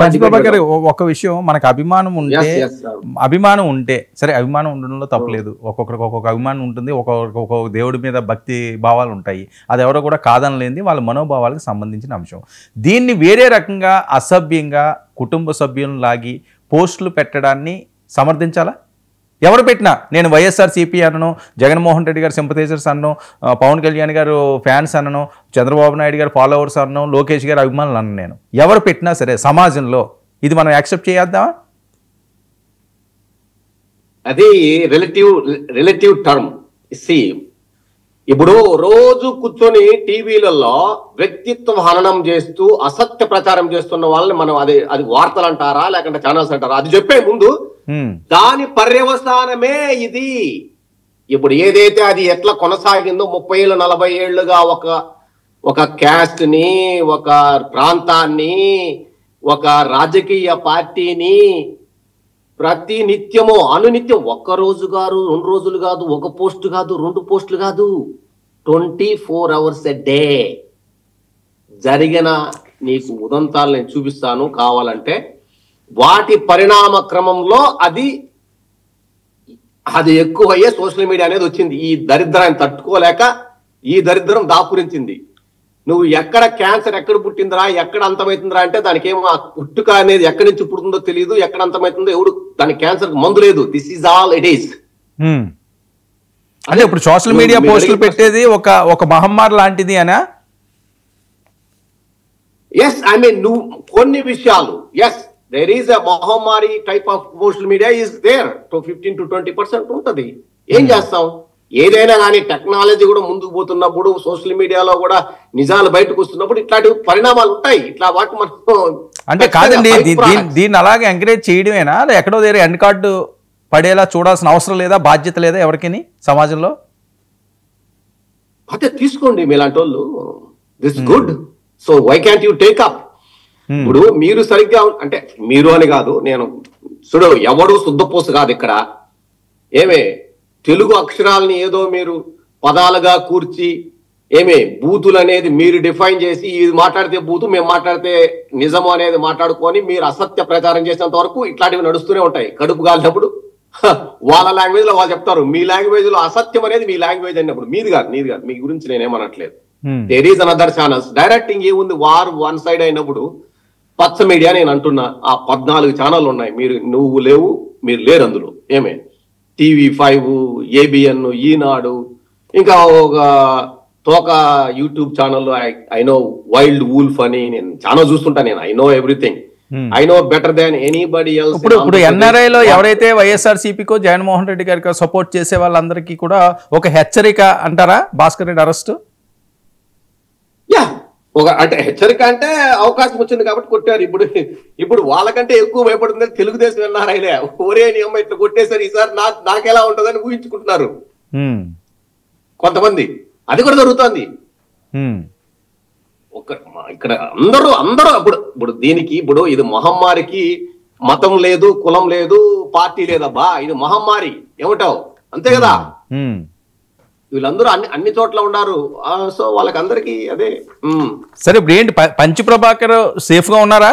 పంచప్రభాకర్ గారు ఒక విషయం మనకు అభిమానం ఉంటే సరే, అభిమానం ఉండడంలో తప్పలేదు. ఒక్కొక్కరికి ఒక్కొక్క అభిమానం ఉంటుంది, ఒక్కొక్క దేవుడి మీద భక్తి భావాలు ఉంటాయి. అది ఎవరో కూడా కాదనలేంది, వాళ్ళ మనోభావాలకు సంబంధించిన అంశం. దీన్ని వేరే రకంగా అసభ్యంగా కుటుంబ సభ్యులను లాగి పోస్టులు పెట్టడాన్ని సమర్థించాలా? ఎవరు పెట్టినా నేను వైఎస్ఆర్సీపీ అనను, జగన్మోహన్ రెడ్డి గారు సింపథైజర్స్ అన్నో, పవన్ కళ్యాణ్ గారు ఫ్యాన్స్ అనను, చంద్రబాబు నాయుడు గారు ఫాలోవర్స్ అన్నో, లోకేష్ గారు అభిమానులు అన్న, నేను ఎవరు పెట్టినా సరే సమాజంలో ఇది మనం యాక్సెప్ట్ చేద్దామా? అది రిలేటివ్ టర్మ్. ఇప్పుడు రోజు కూర్చొని టీవీలలో వ్యక్తిత్వ హననం చేస్తూ అసత్య ప్రచారం చేస్తున్న వాళ్ళని మనం అది వార్తలు అంటారా లేకుంటే ఛానల్స్ అంటారా అది చెప్పే ముందు దాని పర్యవసానమే ఇది. ఇప్పుడు ఏదైతే అది ఎట్లా కొనసాగిందో 30 ఏళ్ళు 40 ఏళ్లుగా ఒక క్యాస్ట్ ని, ఒక ప్రాంతాన్ని, ఒక రాజకీయ పార్టీని ప్రతి నిత్యము అనునిత్యం ఒక్క రోజు కాదు, 2 రోజులు కాదు, ఒక పోస్ట్ కాదు, 2 పోస్టులు కాదు, 24 hours a డే జరిగిన నీకు ఉదంతాలు నేను చూపిస్తాను కావాలంటే. వాటి పరిణామ క్రమంలో అది ఎక్కువయ్యే సోషల్ మీడియా అనేది వచ్చింది. ఈ దరిద్రాన్ని తట్టుకోలేక ఈ దరిద్రం దాపురించింది. నువ్వు ఎక్కడ క్యాన్సర్ ఎక్కడ పుట్టిందిరా, ఎక్కడ అంతమవుతుందిరా అంటే దానికి ఏమో ఆ పుట్టుక అనేది ఎక్కడి నుంచి పుడుతుందో తెలియదు, ఎక్కడ అంతమవుతుందో ఎవడు దానికి క్యాన్సర్ మందు లేదు. This is all it is. అంటే ఇప్పుడు సోషల్ మీడియా పోస్టులు పెట్టేది ఒక మహమ్మారి లాంటిది అనా? ఎస్, ఐ మీన్ నువ్వు కొన్ని విషయాలు ఎస్ దేర్ ఈస్ అ మహమ్మారి type of social media is there. 15 to 20% ఉంటది. ఏం చేస్తాం? ఏదైనా కానీ టెక్నాలజీ కూడా ముందుకు పోతున్నప్పుడు, సోషల్ మీడియాలో కూడా నిజాలు బయటకు వస్తున్నప్పుడు ఇట్లాంటి పరిణామాలు ఉంటాయి. ఇట్లా వాటి మనం అంటే కాదండి, దీన్ని అలాగే ఎంకరేజ్ చేయడమేనా, ఎక్కడో దగ్గర ఎండ్ కార్డు పడేలా చూడాల్సిన అవసరం లేదా, బాధ్యత లేదా ఎవరికైనా సమాజంలో? అదే తీసుకోండి మీలాంటి వాళ్ళు, this good, so why can't you take up? ఇప్పుడు మీరు సరిగ్గా అంటే మీరు అని కాదు, నేను చూడు ఎవడు శుద్ధపోసు కాదు ఇక్కడ. ఏమే తెలుగు అక్షరాలని ఏదో మీరు పదాలుగా కూర్చి ఏమే బూతులు అనేది మీరు డిఫైన్ చేసి ఇది మాట్లాడితే బూతు, మేము మాట్లాడితే నిజము అనేది మాట్లాడుకొని మీరు అసత్య ప్రచారం చేసినంత వరకు ఇట్లాంటివి నడుస్తూనే ఉంటాయి. కడుపు కాలినప్పుడు వాళ్ళ లాంగ్వేజ్ లో వాళ్ళు చెప్తారు, మీ లాంగ్వేజ్ లో అసత్యం అనేది మీ లాంగ్వేజ్ అన్నప్పుడు మీది కాదు మీ గురించి నేనేమనట్లేదు. There is another channels. Directing ఏముంది, వార్ వన్ సైడ్ అయినప్పుడు పచ్చ మీడియా నేను అంటున్నా, ఆ 14 ఛానల్ ఉన్నాయి, నువ్వు లేవు, మీరు లేరు అందులో. ఏమే TV5, ABN, ఈనాడు, ఇంకా ఒక తోక YouTube channel I know wild wolf అని నేను ఛానల్ చూస్తుంటా. నేను I know everything, I know better than anybody else. ఇప్పుడు NRI లో ఎవరైతే వైఎస్ఆర్సీపీకో జగన్మోహన్ రెడ్డి గారికి సపోర్ట్ చేసే వాళ్ళందరికీ కూడా ఒక హెచ్చరిక అంటారా భాస్కర్ రెడ్డి అరెస్ట్? యా, అంటే హెచ్చరిక అంటే అవకాశం వచ్చింది కాబట్టి కొట్టారు. ఇప్పుడు వాళ్ళకంటే ఎక్కువ భయపడుతుంది తెలుగుదేశం NRIలే. ఒరే నియమ ఇట్లా కొట్టేసరి ఈసారి నాకెలా ఉంటుందని ఊహించుకుంటున్నారు కొంతమంది. అది కూడా జరుగుతుంది. ఇక్కడ అందరూ ఇప్పుడు దీనికి ఇది మహమ్మారికి మతం లేదు, కులం లేదు, పార్టీ లేదబ్బా, ఇది మహమ్మారి. ఏమంటావు? అంతే కదా. వీళ్ళందరూ అన్ని చోట్ల ఉన్నారు. సో వాళ్ళకి అందరికీ అదే. సరే, ఇప్పుడు ఏంటి పంచప్రభాకర్ సేఫ్ గా ఉన్నారా?